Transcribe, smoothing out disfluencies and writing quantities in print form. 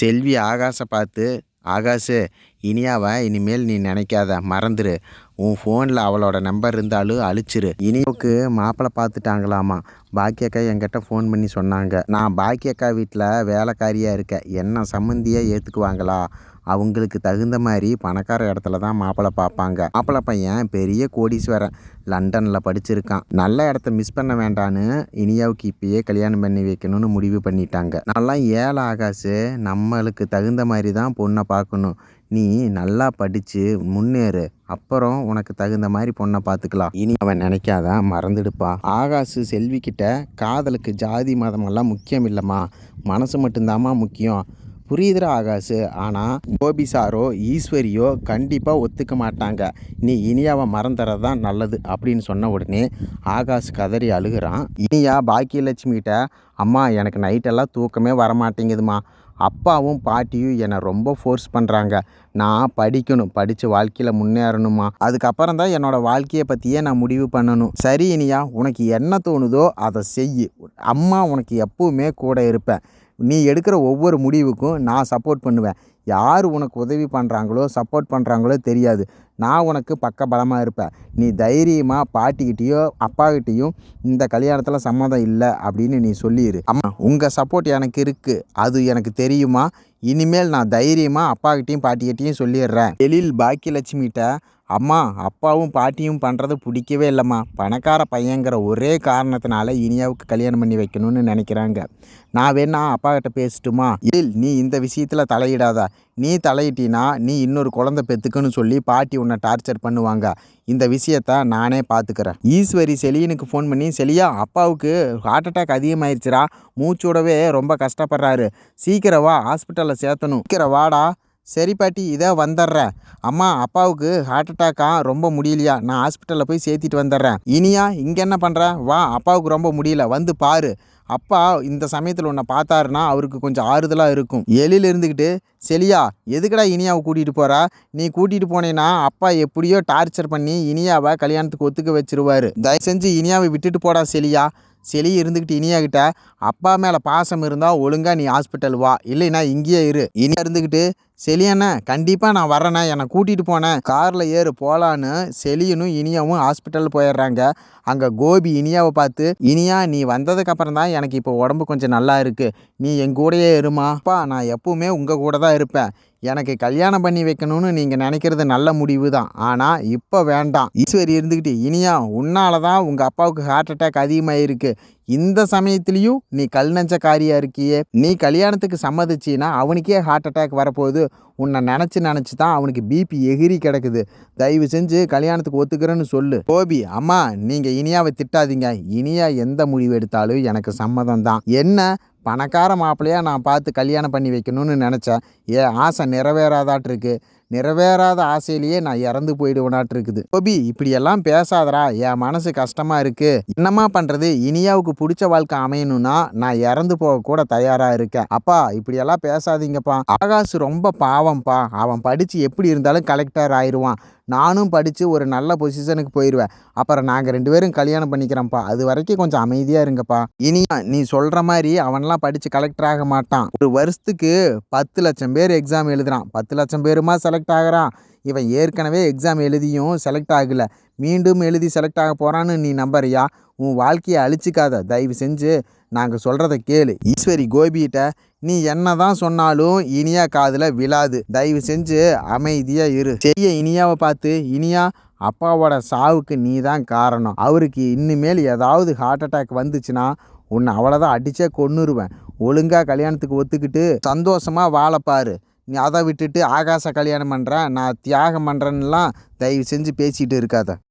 செல்வி ஆகாஷை பார்த்து, "ஆகாஷு, இனியாவ இனிமேல் நீ நினைக்காத, மறந்துரு. உன் ஃபோனில் அவளோட நம்பர் இருந்தாலும் அழிச்சிரு." இனியாவுக்கு மாப்பிள்ளை பார்த்துட்டாங்களாமா. பாக்கியக்கா என்கிட்ட ஃபோன் பண்ணி சொன்னாங்க. "நான் பாக்கியக்கா வீட்டில் வேலைக்காரியாக இருக்கேன். என்ன சம்மந்தியாக ஏற்றுக்குவாங்களா? அவங்களுக்கு தகுந்த மாதிரி பணக்கார இடத்துல தான் மாப்பிள்ளை பார்ப்பாங்க. மாப்பிள்ளை பையன் பெரிய கோடீஸ்வரன், லண்டனில் படிச்சிருக்கான். நல்ல இடத்த மிஸ் பண்ண வேண்டான்னு இனியாவுக்கு இப்பயே கல்யாணம் பண்ணி வைக்கணும்னு முடிவு பண்ணிட்டாங்க. நல்லா ஏழை ஆகாசு, நம்மளுக்கு தகுந்த மாதிரி தான் பொண்ணை பார்க்கணும். நீ நல்லா படித்து முன்னேறு, அப்புறம் உனக்கு தகுந்த மாதிரி பொண்ணை பார்த்துக்கலாம்." இனி அவன் நினைக்காதான், மறந்துடுப்பா. ஆகாசு செல்விக்கிட்ட, "காதலுக்கு ஜாதி மதமெல்லாம் முக்கியம் இல்லைம்மா, மனசு மட்டும்தாம்மா முக்கியம். புரியுதுடா ஆகாசு. ஆனால் கோபி சாரோ ஈஸ்வரியோ கண்டிப்பாக ஒத்துக்க மாட்டாங்க. நீ இனியாவை மறந்துறது தான் நல்லது." அப்படின்னு சொன்ன உடனே ஆகாஷ் கதறி அழுகிறான். இனியா பாக்கியலட்சுமிகிட்ட, "அம்மா, எனக்கு நைட்டெல்லாம் தூக்கமே வரமாட்டேங்குதுமா. அப்பாவும் பாட்டியும் என்னை ரொம்ப ஃபோர்ஸ் பண்ணுறாங்க. நான் படிக்கணும், படித்து வாழ்க்கையில் முன்னேறணுமா. அதுக்கப்புறம் தான் என்னோடய வாழ்க்கையை பற்றியே நான் முடிவு பண்ணணும்." "சரி இனியா, உனக்கு என்ன தோணுதோ அதை செய். அம்மா உனக்கு எப்பவுமே கூட இருப்பேன். நீ எடுக்கிற ஒவ்வொரு முடிவுக்கும் நான் சப்போர்ட் பண்ணுவேன். யார் உனக்கு உதவி பண்ணுறாங்களோ சப்போர்ட் பண்ணுறாங்களோ தெரியாது, நான் உனக்கு பக்க பலமாக இருப்பேன். நீ தைரியமாக பாட்டிக்கிட்டேயோ அப்பாக்கிட்டேயும் இந்த கல்யாணத்தில் சம்மதம் இல்லை அப்படின்னு நீ சொல்லிடு. அம்மா, உங்கள் சப்போர்ட் எனக்கு இருக்குது, அது எனக்கு தெரியுமா. இனிமேல் நான் தைரியமாக அப்பாக்கிட்டையும் பாட்டிக்கிட்டையும் சொல்லிடுறேன்." எழில் பாக்கியலட்சுமிகிட்ட, "அம்மா, அப்பாவும் பாட்டியும் பண்ணுறது பிடிக்கவே இல்லைம்மா. பணக்கார பையங்கிற ஒரே காரணத்தினால இனியாவுக்கு கல்யாணம் பண்ணி வைக்கணும்னு நினைக்கிறாங்க. நான் வேணா அப்பாக்கிட்ட பேசட்டுமா?" "எழில், நீ இந்த விஷயத்தில் தலையிடாத. நீ தலையிட்டினா நீ இன்னொரு குழந்தை பெற்றுக்குன்னு சொல்லி பாட்டி உன்னை டார்ச்சர் பண்ணுவாங்க. இந்த விஷயத்த நானே பார்த்துக்கிறேன்." ஈஸ்வரி செலியனுக்கு ஃபோன் பண்ணி, "செலியா, அப்பாவுக்கு ஹார்ட் அட்டாக் அதிகமாகிடுச்சுரா. மூச்சோடவே ரொம்ப கஷ்டப்படுறாரு. சீக்கிரம் வா, ஹாஸ்பிட்டலில் சேர்த்தணும். சீக்கிரம் வாடா." "சரி பாட்டி, இதோ வந்துடுறேன்." "அம்மா, அப்பாவுக்கு ஹார்ட் அட்டாக்கா, ரொம்ப முடியலையா, நான் ஹாஸ்பிட்டலில் போய் சேர்த்திட்டு வந்துடுறேன்." "இனியா, இங்கே என்ன பண்ணுற? வா, அப்பாவுக்கு ரொம்ப முடியல, வந்து பாரு. அப்பா இந்த சமயத்தில் உன்னை பார்த்தாருன்னா அவருக்கு கொஞ்சம் ஆறுதலாக இருக்கும்." எழில் இருந்துக்கிட்டு, "செலியா, எதுக்கடா இனியாவை கூட்டிகிட்டு போகிறா? நீ கூட்டிகிட்டு போனேன்னா அப்பா எப்படியோ டார்ச்சர் பண்ணி இனியாவை கல்யாணத்துக்கு ஒத்துக்க வச்சிருவார். தயவு செஞ்சு இனியாவை விட்டுட்டு போடா செலியா." செலி இருந்துக்கிட்டு இனியாக்கிட்ட, "அப்பா மேலே பாசம் இருந்தால் ஒழுங்காக நீ ஹாஸ்பிட்டல் வா, இல்லைன்னா இங்கேயே இரு." இனியா இருந்துக்கிட்டு, "செலியண்ணே, கண்டிப்பாக நான் வரேண்ணே, என்னை கூட்டிகிட்டு போனேன்." காரில் ஏறு போகலான்னு செலியனும் இனியாவும் ஹாஸ்பிட்டல் போயிடுறாங்க. அங்கே கோபி இனியாவை பார்த்து, "இனியா, நீ வந்ததுக்கப்புறம் தான் எனக்கு இப்போ உடம்பு கொஞ்சம் நல்லா இருக்குது. நீ எங்கூடையே இருமா." "அப்பா, நான் எப்பவுமே உங்கள் கூட தான் இருப்பேன். எனக்கு கல்யாணம் பண்ணி வைக்கணும்னு நீங்கள் நினைக்கிறது நல்ல முடிவு தான், ஆனால் இப்போ வேண்டாம்." ஈஸ்வரி இருந்துக்கிட்டு, "இனியா, உன்னால தான் உங்கள் அப்பாவுக்கு ஹார்ட் அட்டாக் அதிகமாகிருக்கு. இந்த சமயத்துலேயும் நீ கல் நெஞ்சக்காரியாக இருக்கியே. நீ கல்யாணத்துக்கு சம்மதிச்சின்னா அவனுக்கே ஹார்ட் அட்டாக் வரப்போகுது. உன்னை நினச்சி தான் அவனுக்கு பிபி எகிரி கிடக்குது. தயவு செஞ்சு கல்யாணத்துக்கு ஒத்துக்கிறேன்னு சொல்லு." கோபி, "அம்மா, நீங்கள் இனியாவை திட்டாதீங்க. இனியா எந்த முடிவு எடுத்தாலும் எனக்கு சம்மதம் தான். என்ன, பணக்கார மாப்பிள்ளையாக நான் பார்த்து கல்யாணம் பண்ணி வைக்கணும்னு நினச்சேன். என் ஆசை நிறைவேறாதாட்டிருக்கு. நிறைவேறாத ஆசையிலேயே நான் இறந்து போயிடுவேனாட்டிருக்குது." "கோபி, இப்படியெல்லாம் பேசாதடா, என் மனசு கஷ்டமாக இருக்குது. என்னம்மா பண்ணுறது, இனியாவுக்கு பிடிச்ச வாழ்க்கை அமையணும்னா நான் இறந்து போக கூட தயாராக இருக்கேன்." "அப்பா, இப்படியெல்லாம் பேசாதீங்கப்பா. ஆகாஷ் ரொம்ப பாவம்ப்பா. அவன் படித்து எப்படி இருந்தாலும் கலெக்டர் ஆயிடுவான். நானும் படித்து ஒரு நல்ல பொசிஷனுக்கு போயிடுவேன். அப்புறம் நாங்கள் 2 பேரும் கல்யாணம் பண்ணிக்கிறோம்ப்பா. அது வரைக்கும் கொஞ்சம் அமைதியாக இருங்கப்பா." "இனியா, நீ சொல்கிற மாதிரி அவன்லாம் படித்து கலெக்டர் ஆக மாட்டான். ஒரு வருஷத்துக்கு 10 லட்சம் பேர் எக்ஸாம் எழுதுறான். 10 லட்சம் பேருமா செலக்ட் ஆகிறான்? இவன் ஏற்கனவே எக்ஸாம் எழுதியும் செலக்ட் ஆகலை, மீண்டும் எழுதி செலக்ட் ஆக போகிறான்னு நீ நம்புறியா? உன் வாழ்க்கையை அழிச்சிக்காத. தயவு செஞ்சு நாங்கள் சொல்கிறத கேளு." ஈஸ்வரி கோபிகிட்ட, "நீ என்ன தான் சொன்னாலும் இனியா காதில் விழாது. தயவு செஞ்சு அமைதியாக இரு." செய்ய இனியாவை பார்த்து, "இனியா, அப்பாவோட சாவுக்கு நீ தான் காரணம். அவருக்கு இனிமேல் ஏதாவது ஹார்ட் அட்டாக் வந்துச்சுன்னா உன்னை அவ்வளோதான் அடித்தே கொன்னுருவேன். ஒழுங்காக கல்யாணத்துக்கு ஒத்துக்கிட்டு சந்தோஷமாக வாழப்பாரு. நீ அதை விட்டுட்டு ஆகாச கல்யாணம் பண்ணுறேன், நான் தியாகம் பண்ணுறேன்னுலாம் தயவு செஞ்சு பேசிகிட்டு இருக்காத."